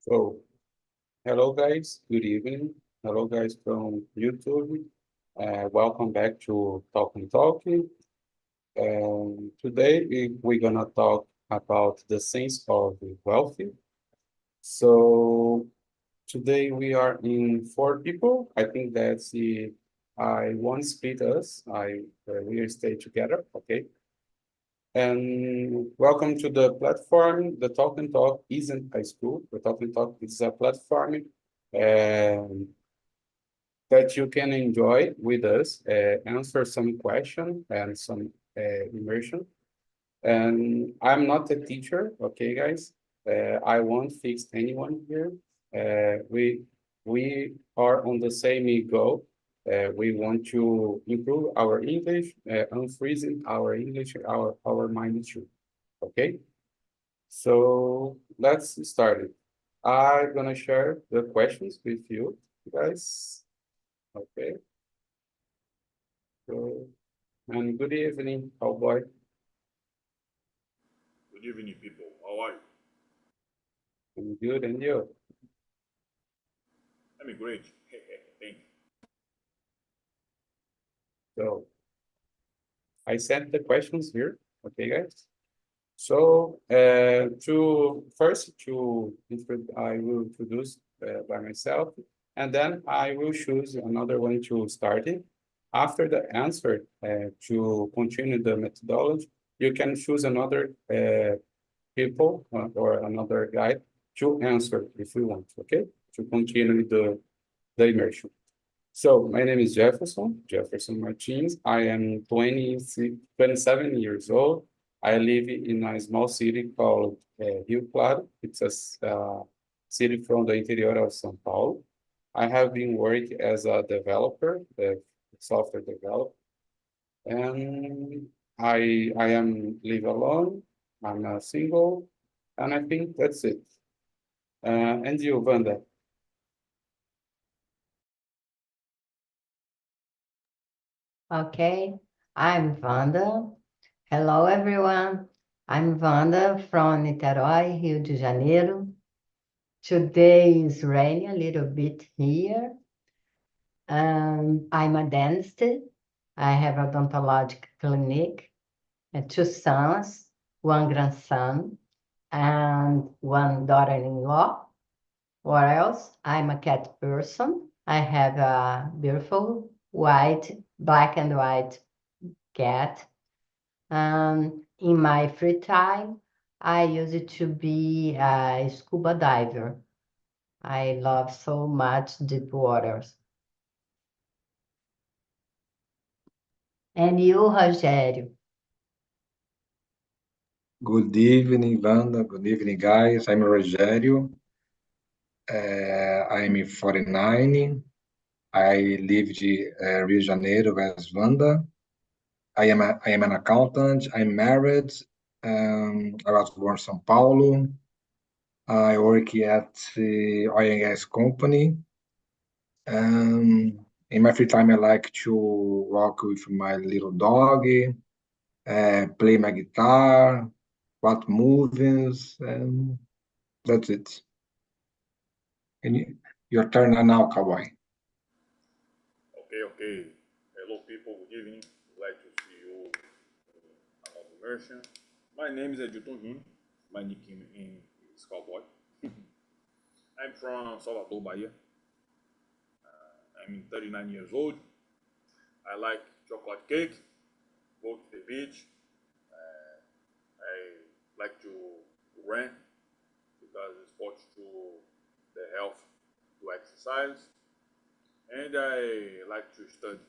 So, hello guys, good evening. Hello guys from YouTube. Welcome back to Talk and Talking. Today we're gonna talk about the sense of wealthy. So today we are in four people. I think that's I won't split us. We will stay together, okay? And welcome to the platform. The Talk and Talk isn't a school. The Talk and Talk is a platform um, that you can enjoy with us, answer some question and some immersion. And I'm not a teacher, okay, guys? I won't fix anyone here. We are on the same goal. We want to improve our English, unfreezing our English, our mind too. Okay, so let's start it. I'm gonna share the questions with you guys. Okay, so, and good evening, cowboy. Good evening, people. How are you? I'm good, and you? I'm great. Thank you. So I sent the questions here. Okay, guys. So I will introduce by myself, and then I will choose another one to start it. After the answer, to continue the methodology, you can choose another people or another guy to answer if you want. Okay, to continue the immersion. So my name is Jefferson Martins. I am 27 years old. I live in a small city called Rio Claro. It's a city from the interior of São Paulo. I have been working as a developer, a software developer, and I am live alone. I'm single, and I think that's it. And you, Wanda? Okay, I'm Wanda. Hello, everyone. I'm Wanda from Niterói, Rio de Janeiro. Today is raining a little bit here. I'm a dentist. I have a odontologic clinic, and two sons, one grandson, and one daughter-in-law. What else? I'm a cat person. I have a beautiful black and white cat. In my free time, I use it to be a scuba diver. I love so much deep waters. And you, Rogério? Good evening, Wanda. Good evening, guys. I'm Rogério. I'm 49. I lived in Rio de Janeiro as Wanda. I am an accountant. I'm married. I was born in São Paulo. I work at the oil and gas company. In my free time, I like to walk with my little dog, play my guitar, watch movies, and that's it. And your turn now, cowboy. Okay. Hello, people. Good evening. Glad to see you in another immersion. My name is Edilton Júnior. My nickname is Cowboy. I'm from Salvador, Bahia. I'm 39 years old. I like chocolate cake, go to the beach. I like to run because it's important to the health, to exercise. And I like to study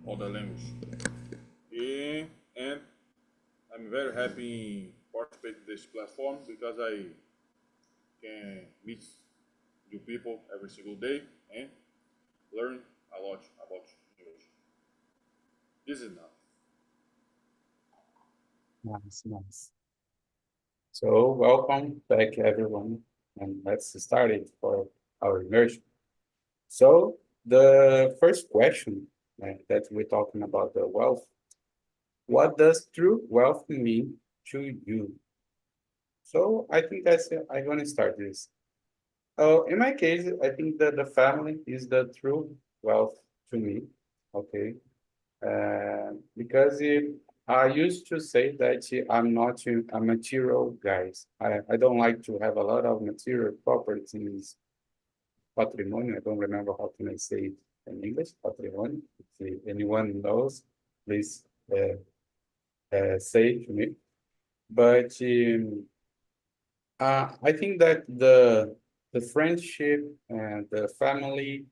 other language. And I'm very happy participate in this platform because I can meet new people every single day and learn a lot about English. This is enough. Nice. So welcome back, everyone, and let's start it for our immersion. So the first question that we're talking about the wealth. What does true wealth mean to you? So I think I'm gonna start this. In my case, I think that the family is the true wealth to me. Okay. Because I used to say that I'm not a material guy. I don't like to have a lot of material properties, patrimony. I don't remember how can I say it in English, patrimony. If anyone knows, please say to me. But I think that the friendship and the family,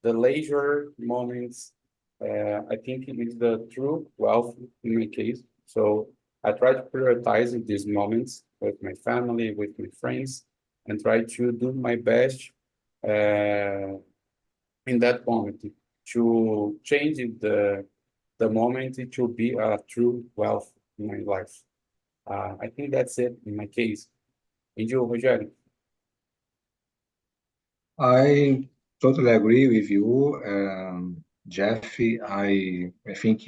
the leisure moments, I think it is the true wealth in my case. So I try to prioritize these moments with my family, with my friends, and try to do my best in that moment to change the moment to be a true wealth in my life. I think that's it in my case. And you, Rogério? I totally agree with you, Jeffy. I think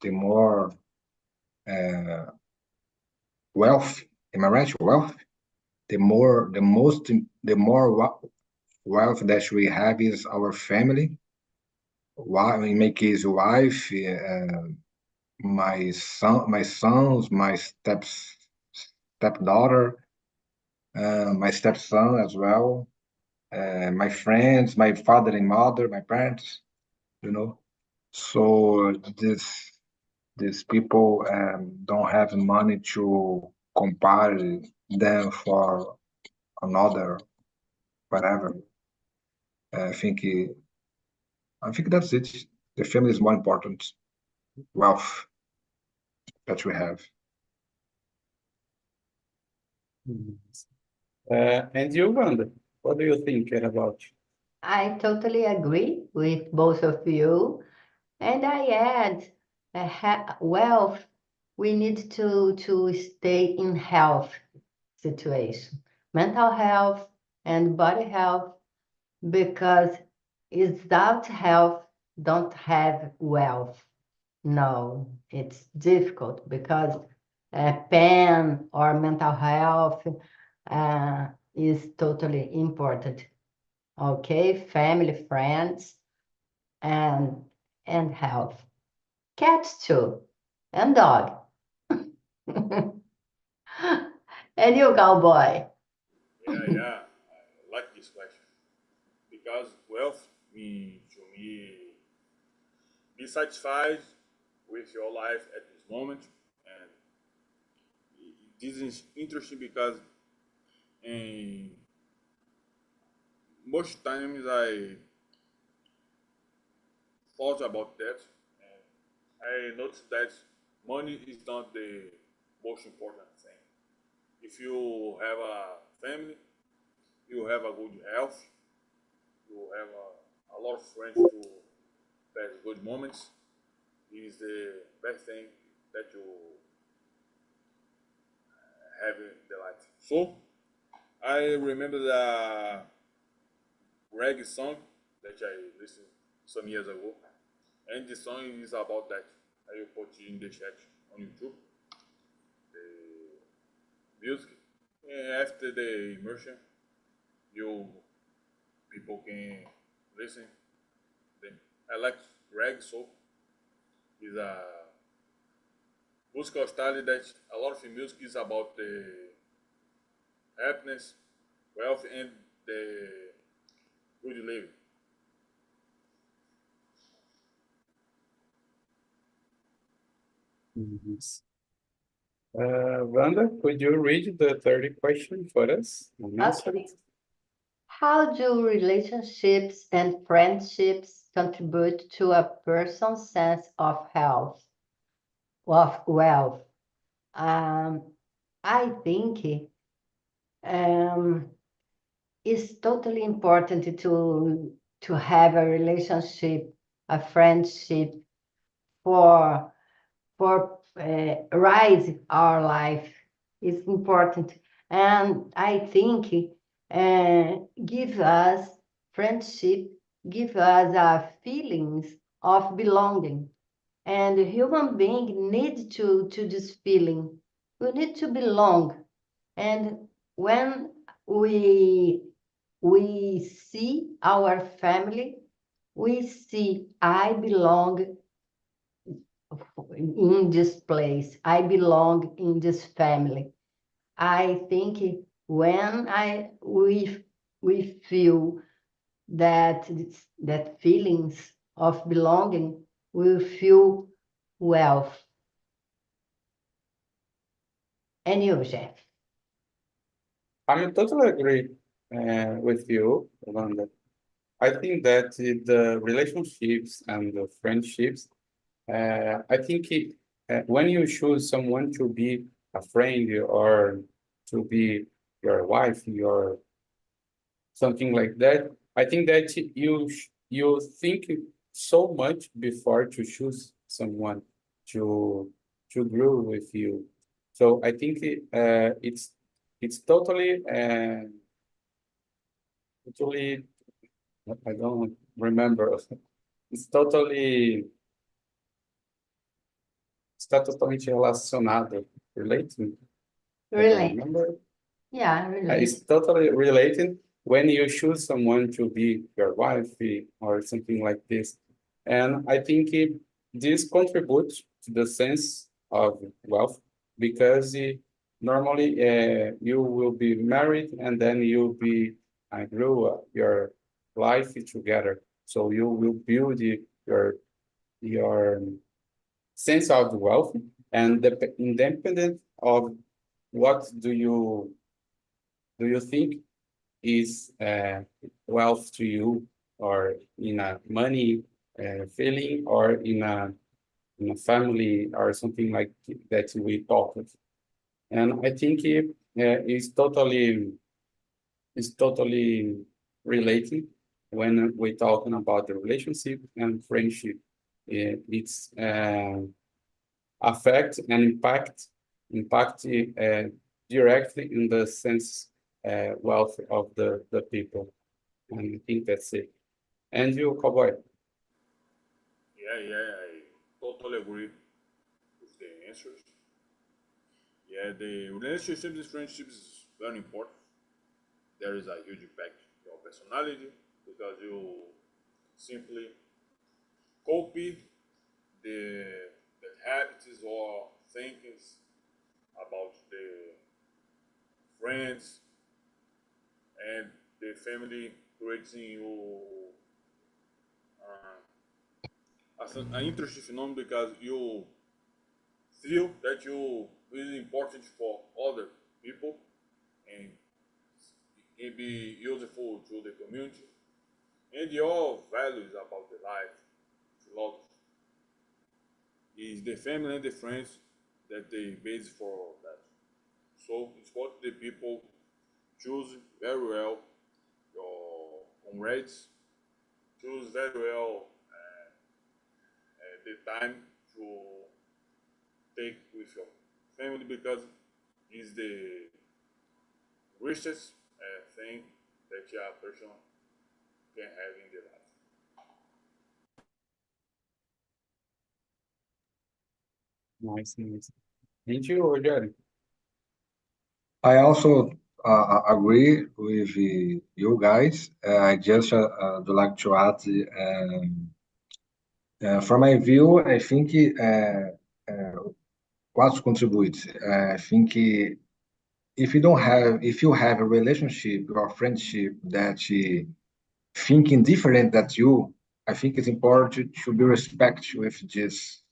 the more wealth, am I right? Wealth, the more wealth that we have is our family. Why, in my case, wife, my sons, my stepdaughter, my stepson as well, my friends, my father and mother, my parents, you know. So these people don't have money to compare them for another whatever. I think I think that's it. The family is more important wealth that we have. And you, Wanda, what do you think about? I totally agree with both of you. And I add, wealth, we need to stay in health situation, mental health and body health, because without health, don't have wealth. No, it's difficult because pain or mental health is totally important. Okay, family, friends, and health. Cats too, and dog. And you, cowboy. Yeah. I like this question because wealth means to me be satisfied with your life at this moment, and this is interesting because in most times I thought about that, and I noticed that money is not the most important thing. If you have a family, you have a good health, you have a lot of friends to pass good moments, is the best thing that you have in the life. So I remember the reggae song that I listened some years ago, and the song is about that. I will put it in the chat on YouTube. The music. And after the immersion, you people can listen. Then I like reggae, so it's a musical style that a lot of music is about the happiness, wealth, and the good living. Yes. Wanda, could you read the third question for us and answer Okay. it? How do relationships and friendships contribute to a person's sense of health, of wealth? I think it's totally important to have a relationship, a friendship for rise our life. It's important, and I think give us friendship, give us feelings of belonging, and human being need to this feeling. We need to belong, and when we see our family, we see I belong in this place. I belong in this family. I think when we feel that feelings of belonging, we feel wealth. And you, Jeff? I totally agree with you, Wanda. I think that the relationships and the friendships, I think when you choose someone to be a friend or to be your wife, your something like that, I think that you think so much before to choose someone to grow with you. So I think it's totally I don't remember. It's totally está totalmente relacionado, related. I don't Relate. remember. Yeah, relate. It's totally related when you choose someone to be your wife or something like this. And I think this contributes to the sense of wealth because normally you will be married and then you'll be grow your life together. So you will build your sense of wealth and independent of what do you think is wealth to you, or in a money feeling, or in a family or something like that we talked. And I think it's totally related when we're talking about the relationship and friendship. It's affect and impact directly in the sense wealth of the people. And I think that's it. And you, Cowboy? Yeah, I totally agree with the answers. Yeah, the relationships and friendships is very important. There is a huge impact on your personality because you simply copy the habits or thinkings about the friends and the family creating you as an interesting phenomenon because you feel that you really important for other people and it can be useful to the community and your values about the life philosophy is the family and the friends that they base for that. So it's what the people choose very well your comrades, choose very well the time to take with your family because it's the richest thing that a person can have in their life. Nice, nice. And you, Rogério? I also agree with you guys. I just would like to add, from my view, I think what contributes. I think if you have a relationship or friendship that thinking different than you, I think it's important to be respect with this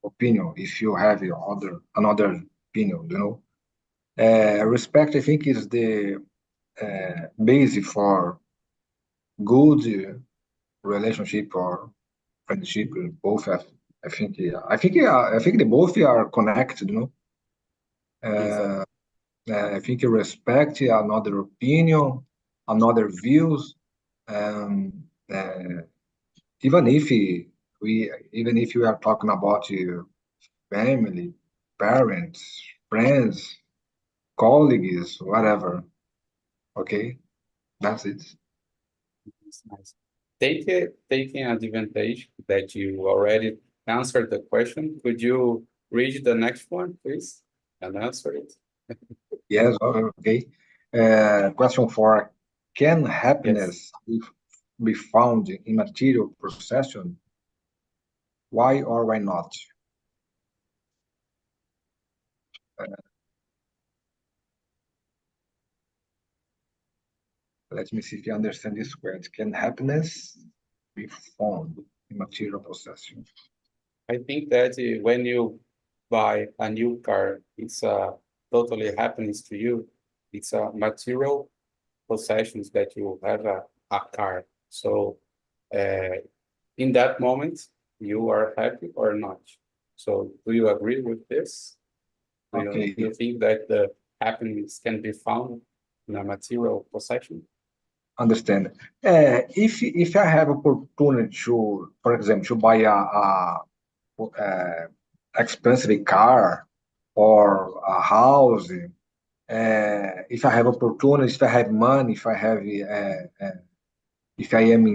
opinion. If you have another opinion, respect, I think, is the basic for good relationship or friendship. Both have, I think they both are connected. Exactly. I think you respect another opinion, another views, um, uh, even if even if you are talking about your family, parents, friends, colleagues, whatever. Okay, that's it. It's nice. Taking advantage that you already answered the question, could you read the next one, please, and answer it? Yes, okay. Question 4. Can Yes. happiness be found in material possession? Why or why not? Let me see if you understand this word. Can happiness be found in material possession? I think that when you buy a new car, it's totally happiness to you. It's a material possessions that you have a car. So in that moment, you are happy or not. So do you agree with this? Okay, Do you think that the happiness can be found in a material possession? understand. If I have opportunity to, for example, to buy a expensive car or a house, if I have opportunity, if I have money, if I am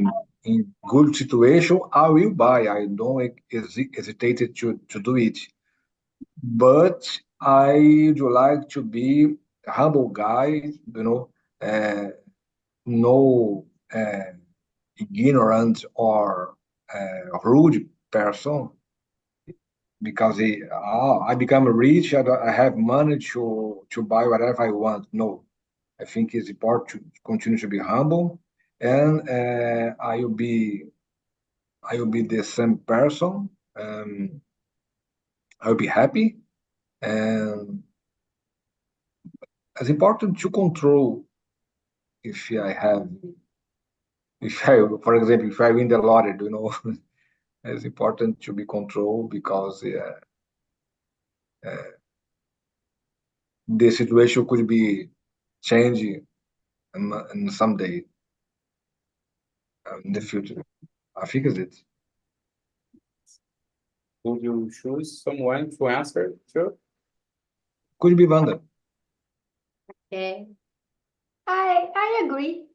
in good situation, I will buy. I don't hesitate to do it. But I would like to be a humble guy, uh, no ignorant or rude person, because I become rich, I have money to buy whatever I want. No, I think it's important to continue to be humble, and I will be the same person. I will be happy, and it's important to control if I have, if I, for example, if I win the lottery, it's important to be controlled because the situation could be changing in someday in the future. I think it's it. Would you choose someone to answer to? Could be Wanda. Okay. I agree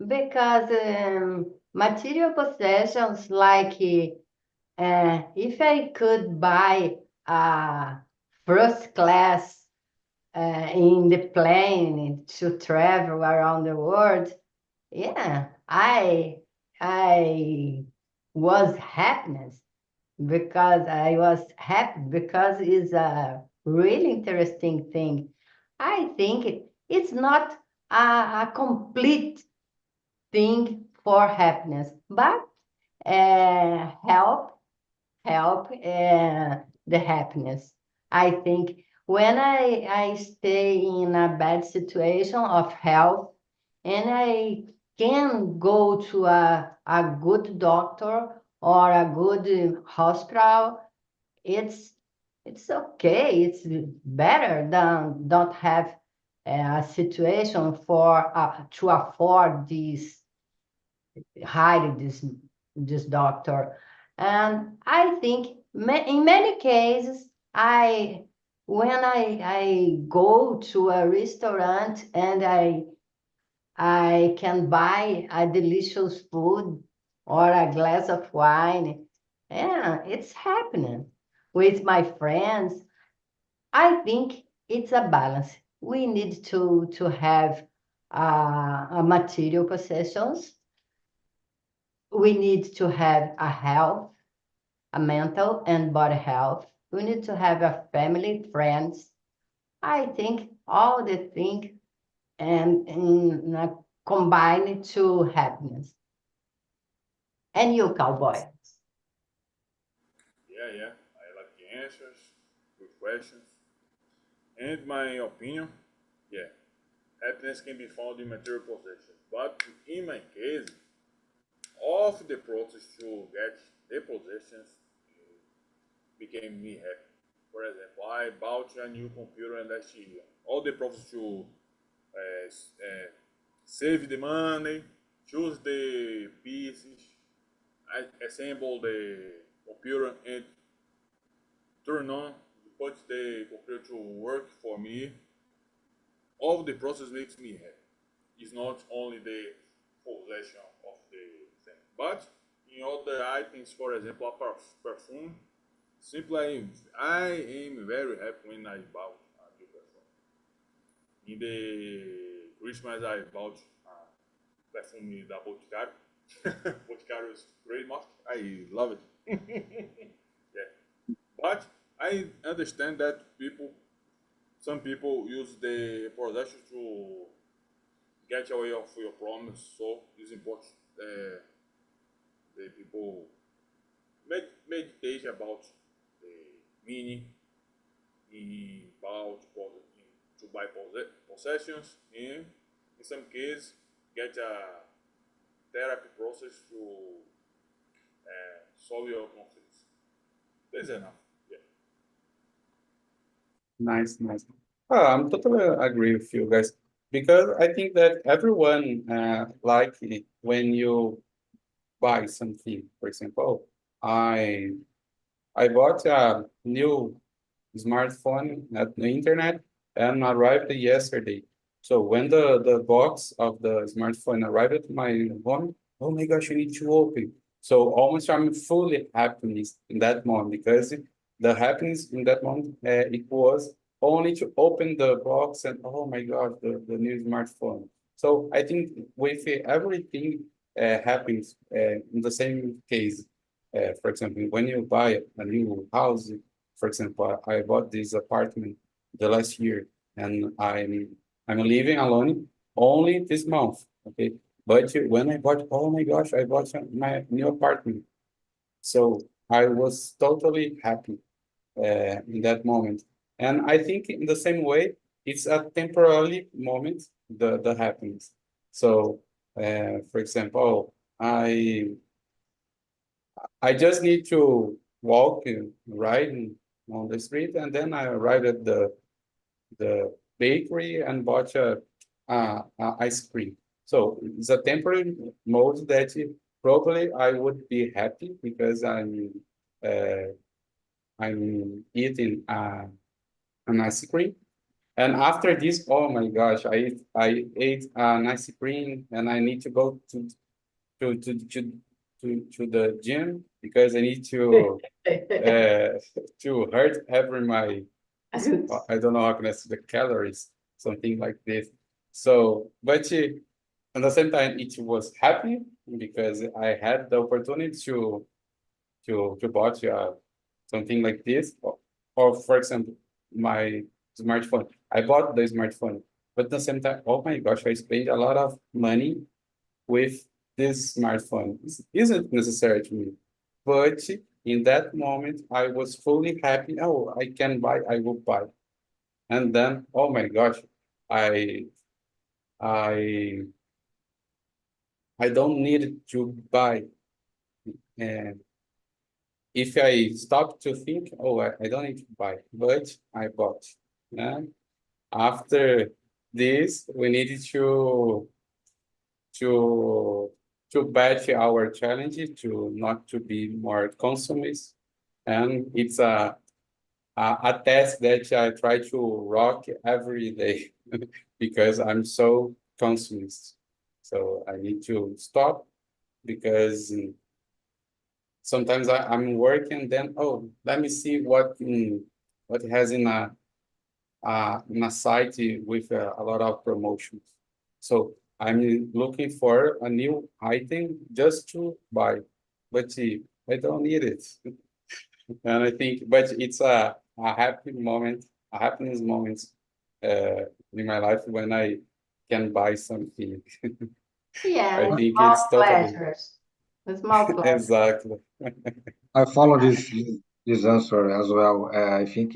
because material possessions like if I could buy a first class in the plane to travel around the world, yeah, I was happiness because I was happy because it's a really interesting thing. I think it's not a complete thing for happiness, but help the happiness. I think when I stay in a bad situation of health and I can go to a good doctor or a good hospital, it's it's okay. It's better than don't have a situation for to afford this hire this doctor. And I think in many cases, I when I go to a restaurant and I can buy a delicious food or a glass of wine, yeah, it's happening with my friends. I think it's a balance. We need to have a material possessions. We need to have a health, a mental and body health. We need to have a family, friends. I think all the things and combine to happiness. And you, cowboy? Yeah. I like the answers, good questions. And my opinion, yeah, happiness can be found in material possessions. But in my case, of the process to get the possessions became me happy. For example, I bought a new computer last year. All the process to save the money, choose the pieces, I assemble the computer and turn on, put the computer to work for me. All the process makes me happy. It's not only the possession of the thing, but in other items, for example, a perfume. Simply, I am very happy when I bought a new perfume. In the Christmas, I bought perfume da Boticário. Boticário is great mask. I love it. Yeah. But I understand that some people use the possession to get away of your problems. So it's important the people meditate about the meaning about to buy possessions, and in some cases get a therapy process to solve your conflicts. That's enough. Yeah. Nice, nice. Oh, I'm totally agree with you guys because I think that everyone like it when you buy something. For example, I bought a new smartphone at the internet and arrived yesterday. So when the box of the smartphone arrived at my home, oh my gosh, I need to open. So almost I'm fully happiness in that moment because the happiness in that moment it was only to open the box and oh my God, the new smartphone. So I think with everything happens in the same case. For example, when you buy a new house, for example, I bought this apartment the last year, and I'm living alone only this month. Okay, but when I bought, oh my gosh, I bought my new apartment, so I was totally happy in that moment. And I think in the same way, it's a temporary moment, the happiness. So, for example, I just need to walk and ride on the street, and then I arrived at the bakery and bought a ice cream. So it's a temporary mode that probably I would be happy because uh, I'm eating an ice cream. And after this, oh my gosh, I ate an ice cream and I need to go to to to to the gym because I need to hurt every my I don't know how can I say the calories, something like this. So, but at the same time, it was happy because I had the opportunity to buy something like this, or for example, my smartphone. I bought the smartphone, but at the same time, oh my gosh, I spent a lot of money with this smartphone. This isn't necessary to me, but in that moment, I was fully happy. Oh, I can buy, I will buy. And then, oh my gosh, I I I don't need to buy. And if I stop to think, oh, I don't need to buy, but I bought. Yeah. After this, we needed to to batch our challenge to not to be more consumist, and it's a task that I try to rock every day because I'm so consumist. So I need to stop because sometimes I'm working, then oh, let me see what has in a site with a lot of promotions. So I'm looking for a new item just to buy, but I don't need it. And I think, but it's a happy moment, a happiness moment in my life when I can buy something. Yeah, I the think small it's totally pleasures. The small pleasures. exactly. I follow this answer as well. I think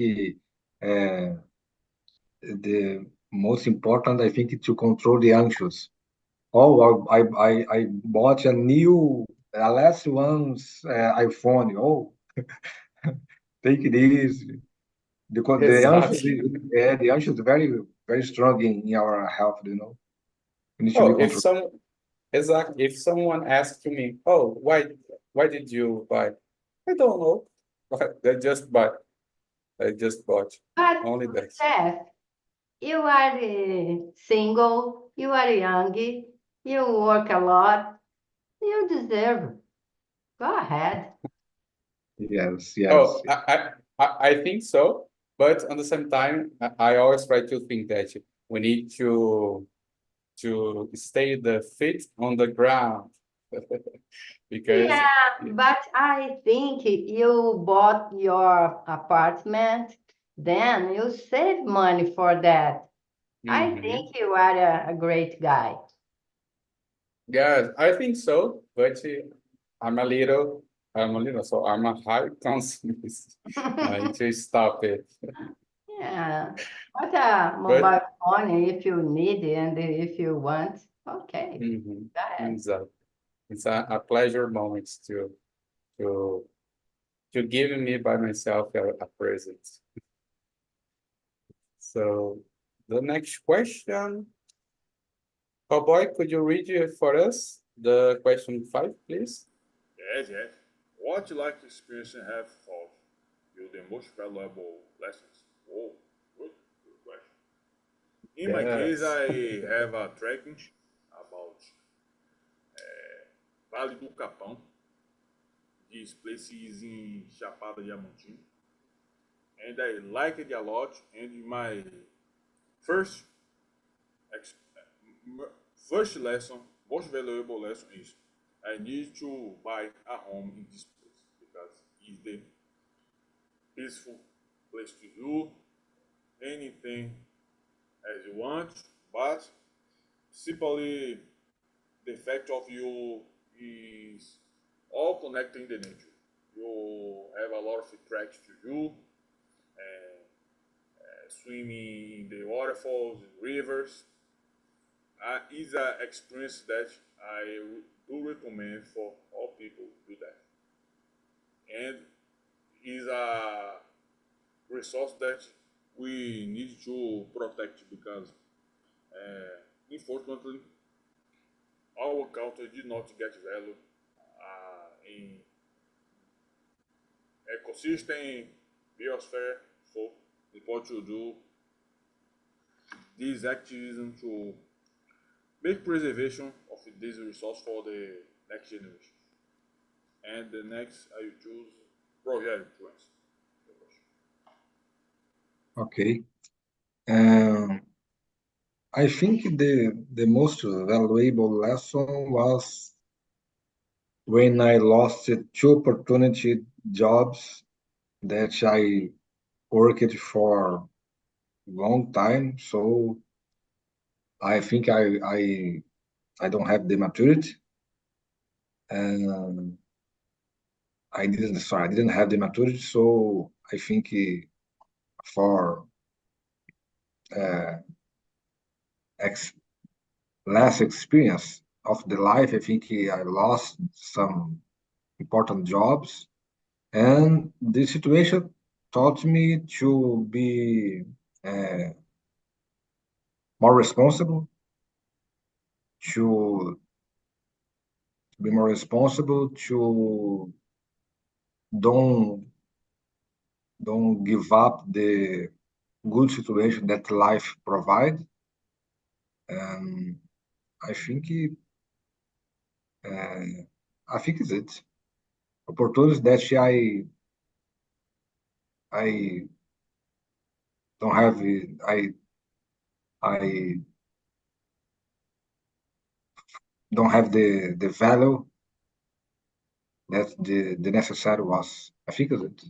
the most important, I think, is to control the anxious. Oh, I bought a new, last one's iPhone. Oh, take it easy. Because Exactly. the anxious is very strong in our health. We need to be Oh, controlled. exactly. If someone asks me, oh, why did you buy? I don't know. I just bought. I just bought. But Only that. Seth, you are single, you are young, you work a lot, you deserve. Go ahead. Yes, Oh, yes. I think so. But at the same time, I always try to think that we need to stay the feet on the ground. Because Yeah, but I think you bought your apartment, then you save money for that. I Mhm. think you are a great guy. Yeah, I think so, but so I'm a high consumist. I need to stop it. Yeah, but a But mobile phone if you need and if you want, okay, mhm, go ahead. exactly. It's a pleasure moment to to give me by myself a present. So the next question, Cowboy, could you read it for us? The question 5, please. Yes, yes. What you like to experience and have taught you the most valuable lessons? Oh, good question. In my case, Yes. I have a trekking about Vale do Capão. This place is in Chapada Diamantina, and I like it a lot. And my first ex- first lesson, most valuable lesson is I need to buy a home in this place because it's the peaceful place to do anything as you want, but simply the fact of you is all connecting the nature. You have a lot of tracks to do, and swimming in the waterfalls and rivers. Is an experience that I do recommend for all people to do that, and is a resource that we need to protect because unfortunately our culture did not get value in ecosystem, biosphere. So we want to do this activism to make preservation of this resource for the next generation. And the next I will choose Roger to answer the question. Okay. Um, I think the most valuable lesson was when I lost two opportunity jobs that I worked for a long time. So I think I don't have the maturity, and I didn't have the maturity. So I think for uh, ex, less experience of the life, I think I lost some important jobs. And the situation taught me to be uh, more responsible, to be more responsible, to don't don't give up the good situation that life provide. And I think uh, I think it's it. Opportunities that I don't have. I don't have the value that the necessary was. I think it's it.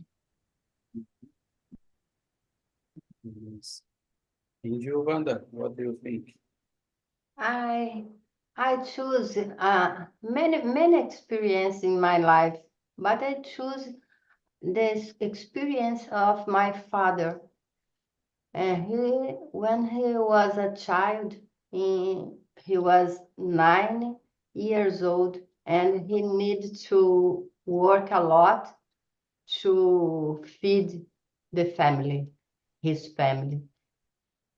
Yes. And you, Wanda, what do you think? I I choose many experience in my life, but I choose this experience of my father. And when he was a child, he was 9 years old, and he needed to work a lot to feed the family, his family.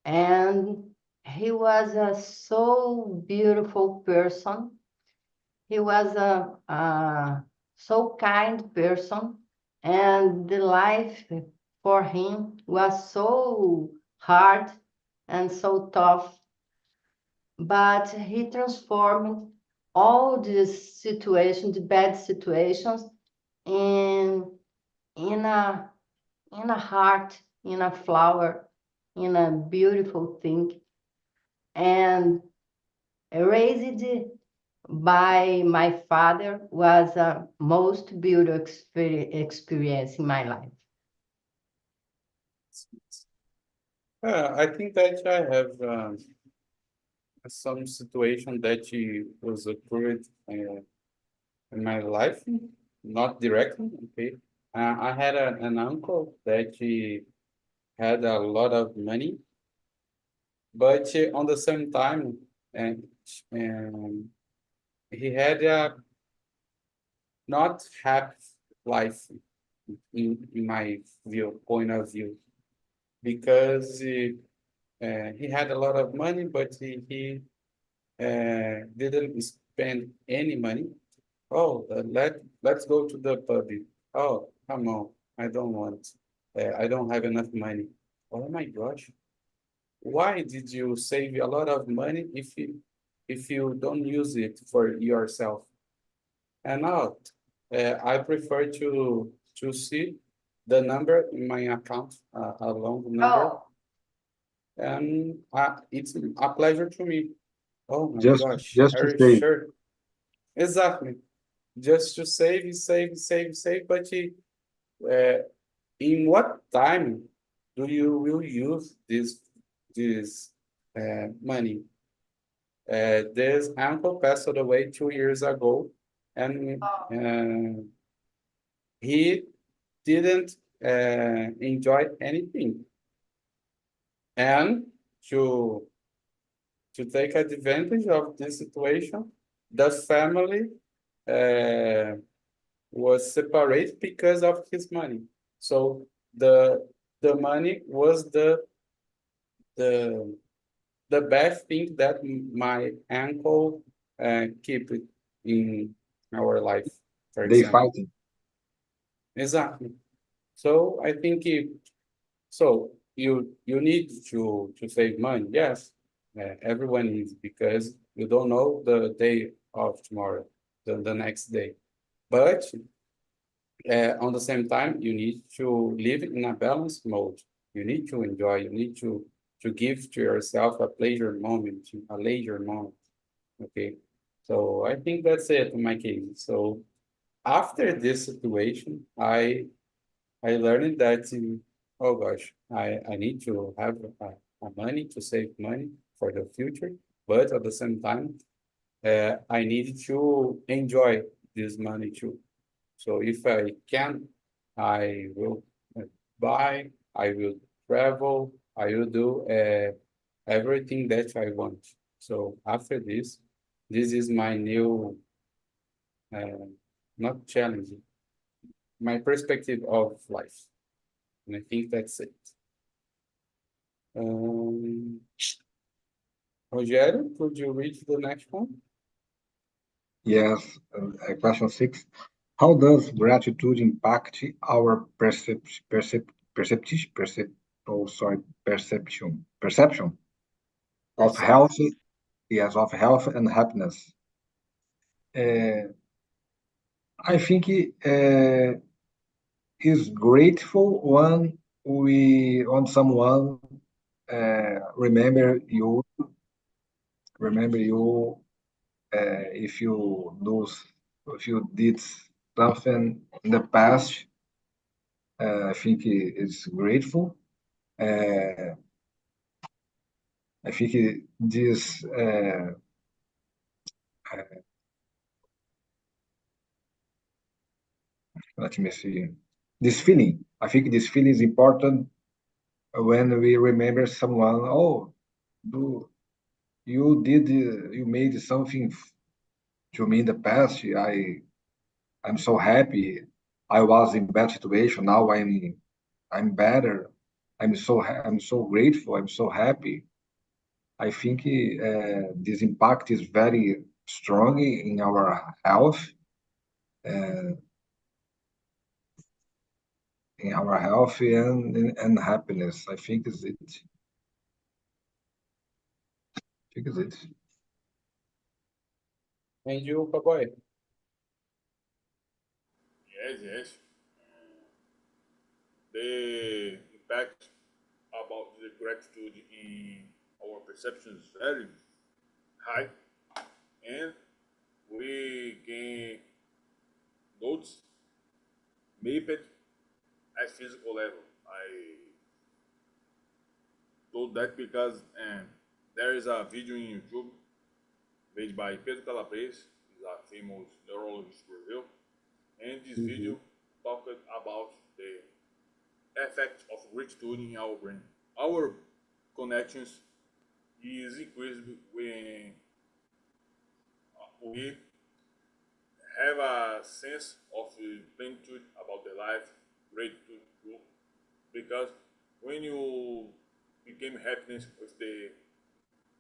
And he was a so beautiful person. He was a so kind person, and the life for him was so hard and so tough. But he transformed all these situations, the bad situations, in in a in a heart, in a flower, in a beautiful thing. and raised by my father was a most beautiful experience in my life. I think that I have some situation that was occurred in my life, not directly, okay. I had an uncle that he had a lot of money, but on the same time, and he had a not happy life in my point of view, because he had a lot of money, but he didn't spend any money. Oh, let's go to the pub. Oh, come on, I don't want. I don't have enough money. Oh my gosh, why did you save a lot of money if you don't use it for yourself? And now, I prefer to see the number in my account, a long number, Oh, and it's a pleasure to me. Oh my Just gosh, just to are you say, sure? Exactly. Just to save, save, save, save, but uh, in what time do you will use this money? This uncle passed away 2 years ago, and he didn't enjoy anything. And to take advantage of this situation, the family uh, was separate because of his money. So the money was the the best thing that my uncle keep it in our life, for they example. fighting. Exactly. So I think so you need to save money. Yes, everyone needs, because you don't know the day of tomorrow, the next day. But on the same time, you need to live in a balanced mode. You need to enjoy. You need to give to yourself a pleasure moment, a leisure moment. Okay. So I think that's it in my case. So after this situation, I learned that, oh gosh, I need to have a money to save money for the future, but at the same time, I need to enjoy this money too. So if I can, I will buy, I will travel, I will do everything that I want. So after this is my new, uh, not challenging, my perspective of life. And I think that's it. Um, Rogério, could you read the next one? Yes, question 6. How does gratitude impact our perception of health? Perception. Yes, of health and happiness. Uh, I think is grateful when someone remember you if you do if you did something in the past. I think it's grateful. Uh, I think this let me see this feeling. I think this feeling is important when we remember someone. Oh, do you made something to me in the past. I'm so happy. I was in bad situation. Now I'm better. I'm so grateful. I'm so happy. I think this impact is very strong in our health, uh, and happiness. I think is it. I think is it. And you, Cowboy? Yes, yes. The impact about the gratitude in our perception is very high, and we can notice mapped at physical level. I told that because there is a video in YouTube made by Pedro Calabres, he's a famous neurologist in Brazil, and this video talked about the effect of gratitude in our brain. Our connections is increased when we have a sense of plenitude about the life, gratitude too, because when you became happiness with the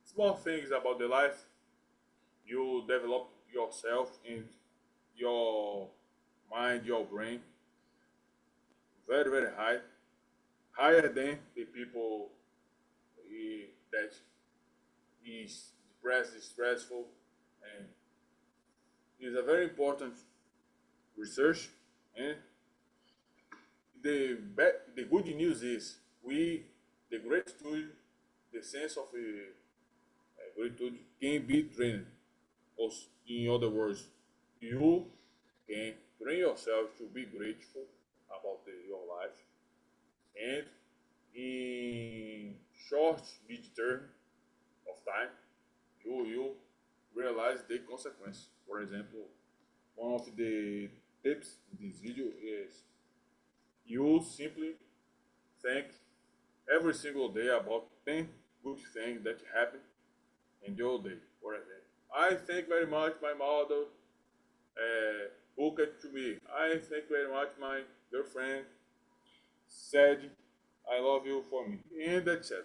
small things about the life, you develop yourself and your mind, your brain very, very high, higher than the people that is depressed, is stressful, and it's a very important research. And the good news is the gratitude, the sense of gratitude can be trained. Also, in other words, you can train yourself to be grateful about your life, and in short mid term of time, you will realize the consequence. For example, one of the tips in this video is you simply think every single day about 10 good things that happen in your day. For example, I thank very much my mother cooked to me. I thank very much my girlfriend said I love you for me, and etc.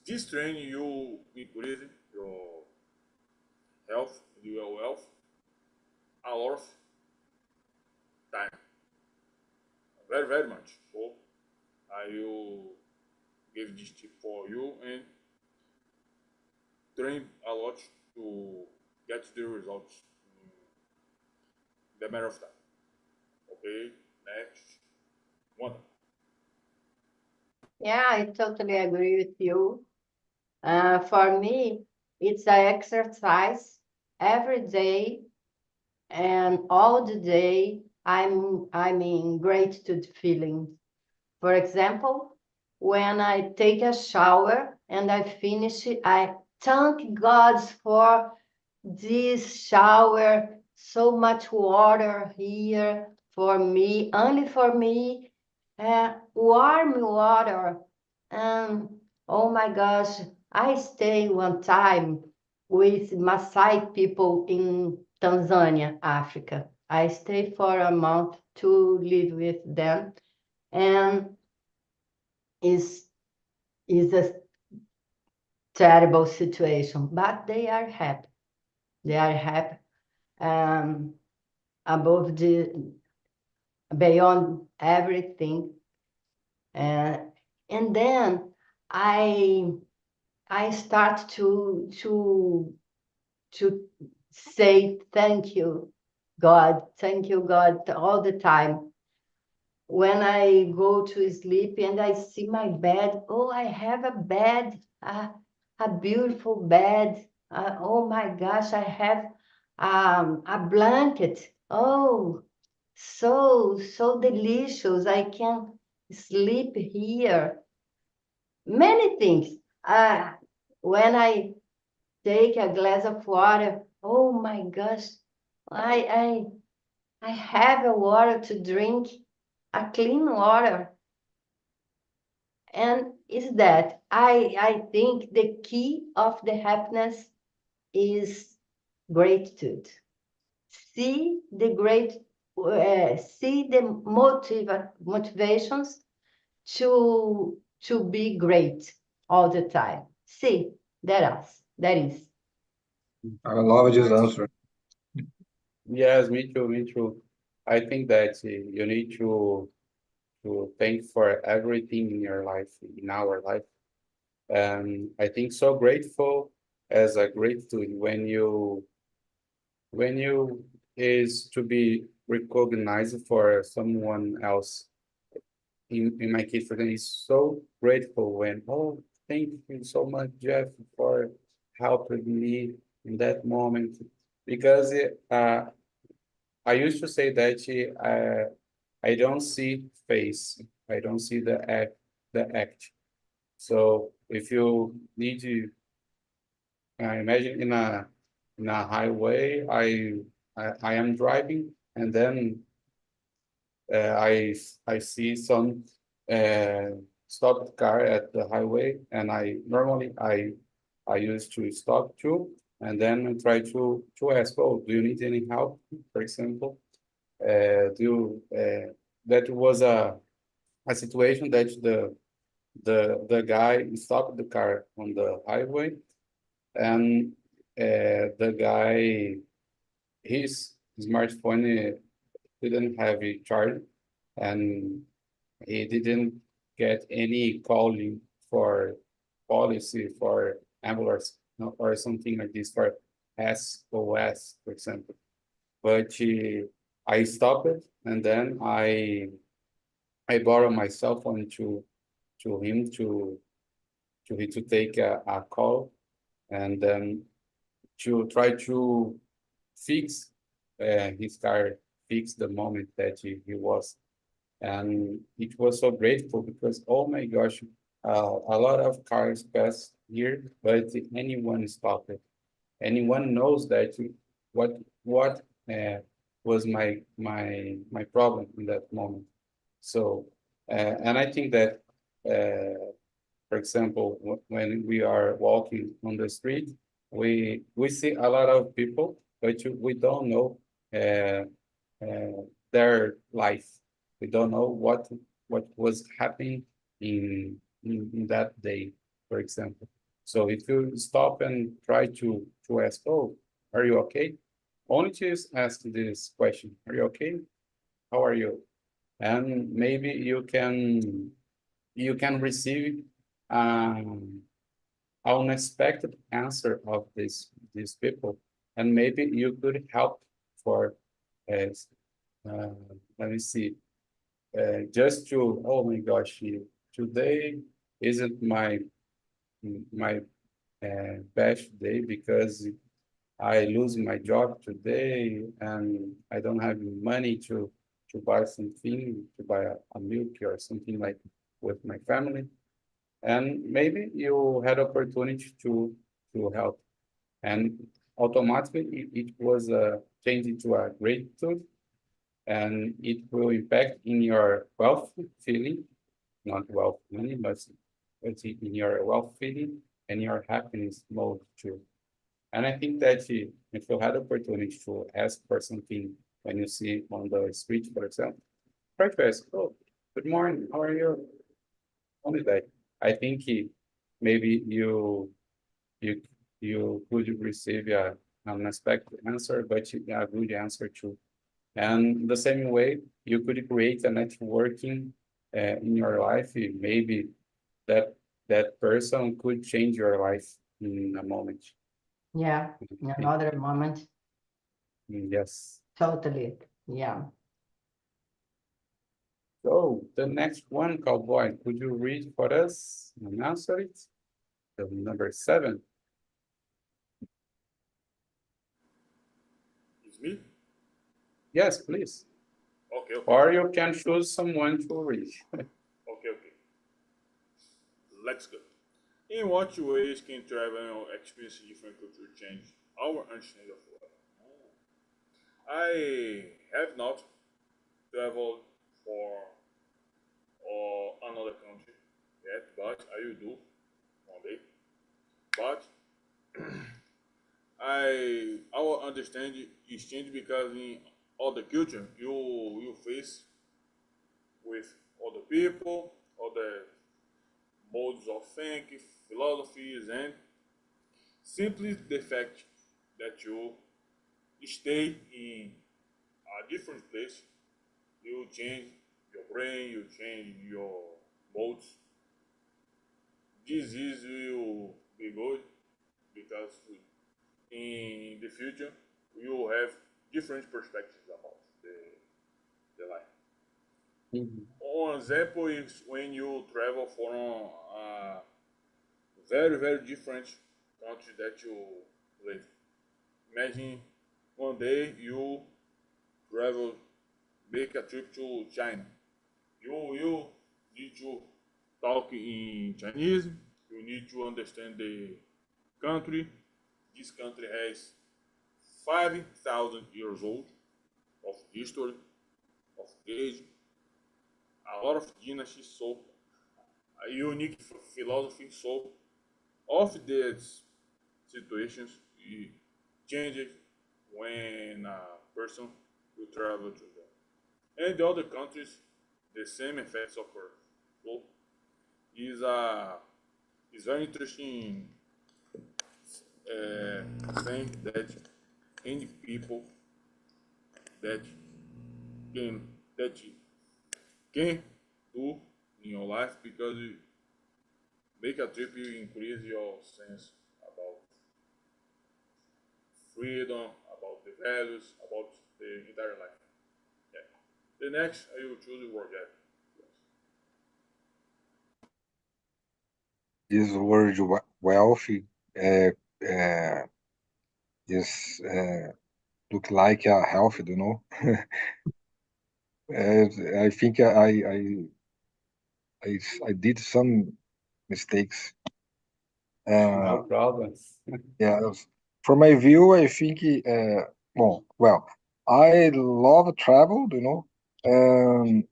This training you increase your health, your wealth, a lot of time, very, very much. So I will give this tip for you and train a lot to get the results in the matter of time. Okay, next one. Yeah, I totally agree with you. For me, it's an exercise every day and all the day. I'm in gratitude feelings. For example, when I take a shower and I finish it, I thank God for this shower, so much water here for me, only for me, warm water. And oh my gosh, I stay one time with Maasai people in Tanzania, Africa. I stayed for a month to live with them, and is a terrible situation, but they are happy. They are happy, above beyond everything. And then I start to say thank you, God, all the time. When I go to sleep and I see my bed, oh, I have a bed, a beautiful bed. Oh my gosh, I have a blanket. Oh, so delicious. I can sleep here. Many things. When I take a glass of water, oh my gosh, I have a water to drink, a clean water. And is that I think the key of the happiness is gratitude. See the motivations to be great all the time. See, that is. I love this answer. Yes, me too, me too. I think that you need to thank for everything in your life, in our life. I think so grateful as a gratitude when you is to be recognized for someone else. In my case, for them, is so grateful when, oh, thank you so much, Jeff, for helping me in that moment. Because I used to say that I don't see face, I don't see the act. So if you need to imagine in a highway, I am driving, and then I see some stopped car at the highway, and I used to stop too, and then try to ask, oh, do you need any help, for example? That was a situation that the guy stopped the car on the highway, and the guy, his smartphone didn't have a charge, and he didn't get any calling for policy, for ambulance, no, or something like this, for SOS, for example. But I stopped it, and then I borrowed my cell phone to him to take a call, and then to try to fix his car, fix the moment that he was. And it was so grateful because, oh my gosh, a lot of cars pass here, but anyone stopped it. Anyone knows that what was my problem in that moment. So, and I think that, for example, when we are walking on the street, we see a lot of people, but we don't know their life. We don't know what was happening in that day, for example. So if you stop and try to ask, oh, are you okay? Only just ask this question, are you okay? How are you? And maybe you can receive um, unexpected answer of these people, and maybe you could help for uh, uh, let me see, just to, oh my gosh, today isn't my best day because I lose my job today, and I don't have money to buy something, to buy a milk or something like with my family. And maybe you had opportunity to help, and automatically it was changed to a gratitude, and it will impact in your wealth feeling, not wealth money, but in your wealth feeling and your happiness mode too. And I think that if you had opportunity to ask for something when you see on the street, for example, try to ask, oh, good morning, how are you? Only that. I think maybe you you could receive an unexpected answer, but a good answer too. And the same way, you could create a networking in your life. Maybe that that person could change your life in a moment. Yeah, in another moment, Yes. totally. Yeah. So the next one, Cowboy, could you read for us and answer it? The number 7. It's me? Yes, please. Okay, okay. Or you can choose someone to read. Okay, okay. Let's go. In what ways can travel experience different culture change our understanding of life? I have not traveled for another country yet, but I will do one day. But our understanding is changed because in other culture you face with other people, other modes of thinking, philosophies, and simply the fact that you stay in a different place, you change your brain, you change your modes. This is will be good because in the future you will have different perspectives about the life. Mhm. One example is when you travel from very, very different country that you live. Imagine one day you travel, make a trip to China. You need to talk in Chinese. You need to understand the country. This country has 5,000 years old of history, of age, a lot of dynasties, so a unique philosophy. So of these situations changes when a person will travel to them. And the other countries, the same effects occur. So is very interesting thing that any people that can do in your life, because you make a trip, you increase your sense about freedom, about the values, about the entire life. Yeah. The next, I will choose the word. Yeah. This word wealthy uh, uh, is look like a health, you know. I think I did some mistakes. No Uh, problems. yeah, from my view, I think, well, I love travel, you know, and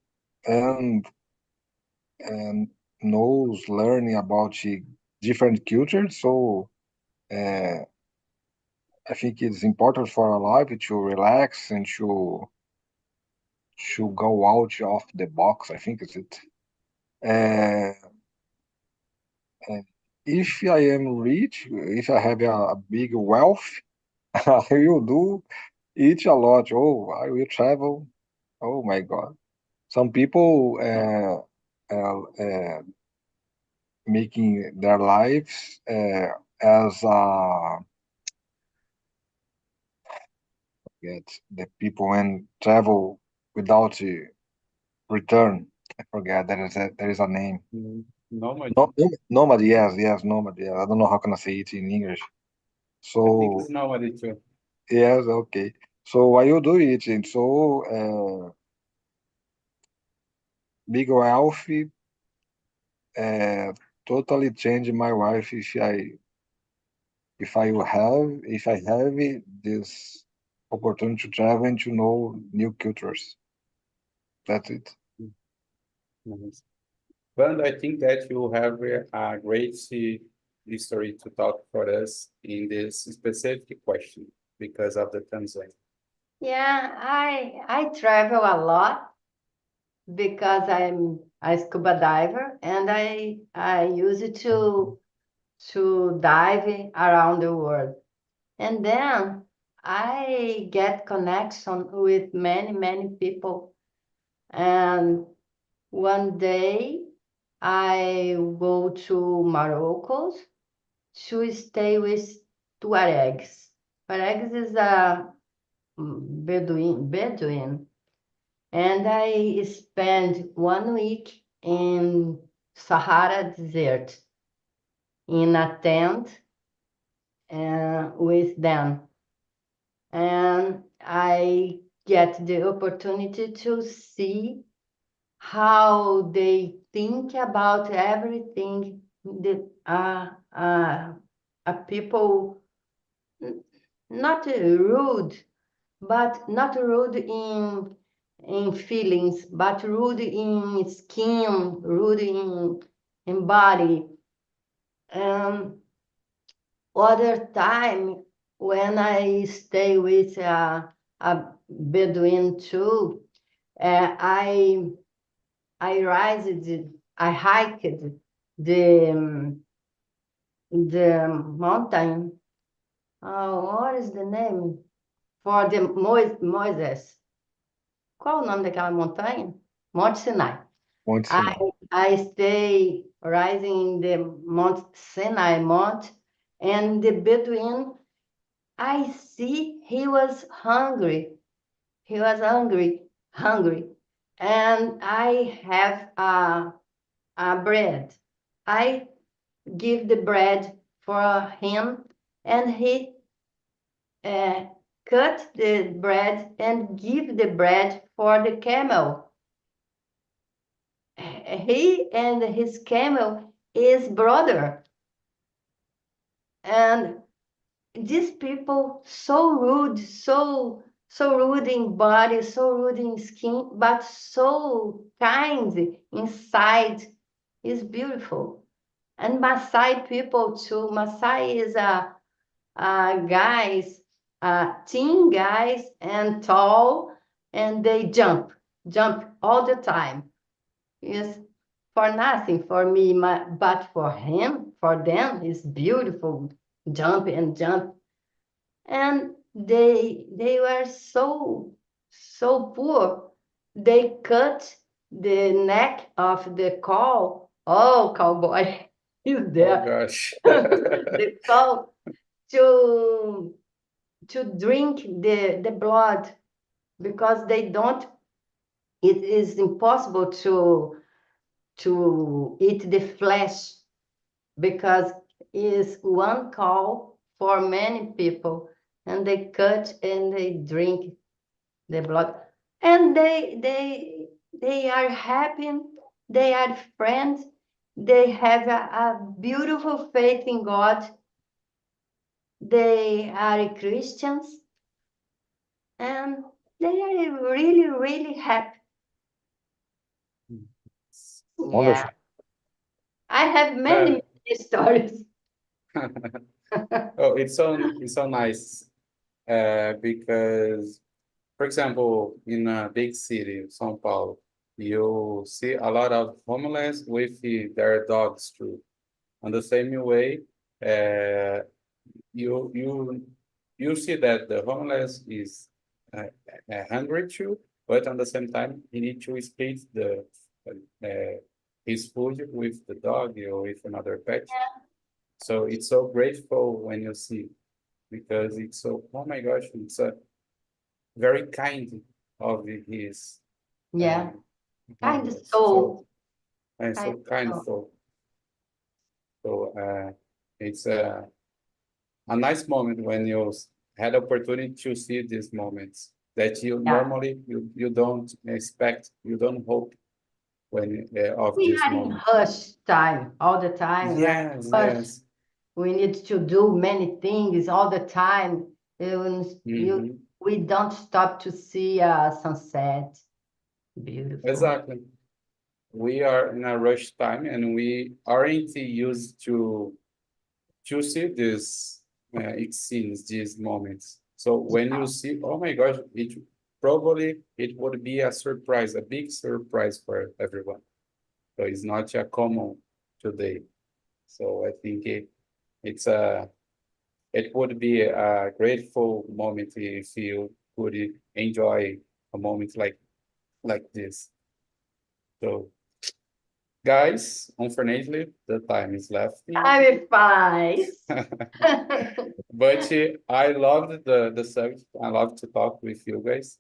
and knows learning about the different cultures. So uh, I think it's important for our life to relax and to go out of the box. I think is it. Uh, uh, if I am rich, if I have a big wealth, I will do it a lot. Oh, I will travel. Oh my God. Some people making their lives as get the people when travel without return. I forget there is a name. Normally, Nomad. Yes, nomad. Yeah, I don't know how can I say it in English. I think So it's normally too. yes, okay. So why you do it? And so big wealth uh, totally change my life if I have this opportunity to travel and to know new cultures. That's it. Nice. But I think that you have a great history to talk for us in this specific question because of the time zone. Yeah, I travel a lot because I'm a scuba diver and I use it to dive around the world. And then I get connection with many people. And one day I go to Morocco to stay with Tuaregs. Tuaregs is a Bedouin, and I spent 1 week in Sahara Desert in a tent with them. And I get the opportunity to see how they think about everything. People not rude, but not rude in feelings, but rude in skin, rude in body. Um, Other time when I stay with a Bedouin too, I I hiked the mountain. What is the name? For the Moisés. Qual o nome daquela montanha? Monte Sinai. Once I, I stay rising in the Mount Sinai Mount, and the Bedouin, I see he was hungry. He was hungry. And I have a bread. I give the bread for him, and he cut the bread and give the bread for the camel. He and his camel is brother. And these people so rude, so rude in body, so rude in skin, but so kind inside. Is beautiful. And Maasai people too. Maasai is a guys, teen guys and tall, and they jump all the time. Is for nothing for me, but for them, it's beautiful. Jump and jump, and they were so poor. They cut the neck of the cow. Oh, cowboy is Oh there. gosh. The cow to drink the blood, because they don't. It is impossible to eat the flesh, because is one cow for many people, and they cut and they drink the blood, and they are happy, they are friends, they have a beautiful faith in God, they are Christians, and they are really, really happy. Yeah, Wonderful. I have many stories. Oh, it's so nice because, for example, in a big city, São Paulo, you see a lot of homeless with their dogs too. On the same way, uh, you you you see that the homeless is hungry too, but on the same time, he need to split the his food with the dog or with another pet. So it's so grateful when you see, because it's so, oh my gosh, it's a very kind of his Yeah, kind homeless. soul, And so kind kind soul. so it's a nice moment when you had opportunity to see these moments that you Yeah. normally you don't expect, you don't hope when of We this are in moment. hush time all the time, right? Yes, Hush. yes. We need to do many things all the time. Mhm. We don't stop to see a sunset. Beautiful. Exactly. We are in a rush time and we aren't used to see this it seems these moments. So when you see, oh my gosh, it would be a surprise, a big surprise for everyone. So it's not a common today. So I think it would be a grateful moment if you could enjoy a moment like this. So guys, unfortunately, the time is left. I'm fine. But I loved the subject. I love to talk with you guys.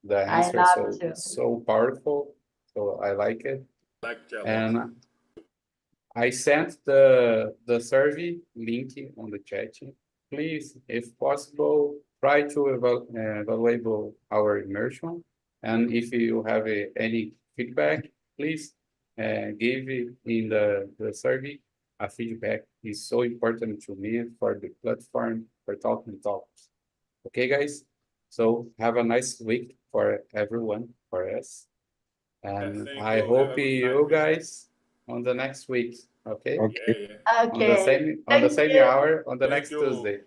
The I answer love to. so powerful. So I like it. Like a lot. And I sent the survey link on the chat. Please, if possible, try to evaluate our immersion. And if you have any feedback, please give it in the survey. A feedback is so important to me for the platform for talking talks. Okay, guys. So have a nice week for everyone, for us. And Thank I you. Have hope a good you night. guys on the next week. Okay. Okay. Yeah, yeah. Okay. On the Thank same you. hour on the Thank next you. Tuesday.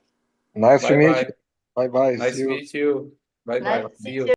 Nice to Bye meet you. bye. Bye bye. Nice See to you. meet you. Bye bye. Nice to See meet you. you.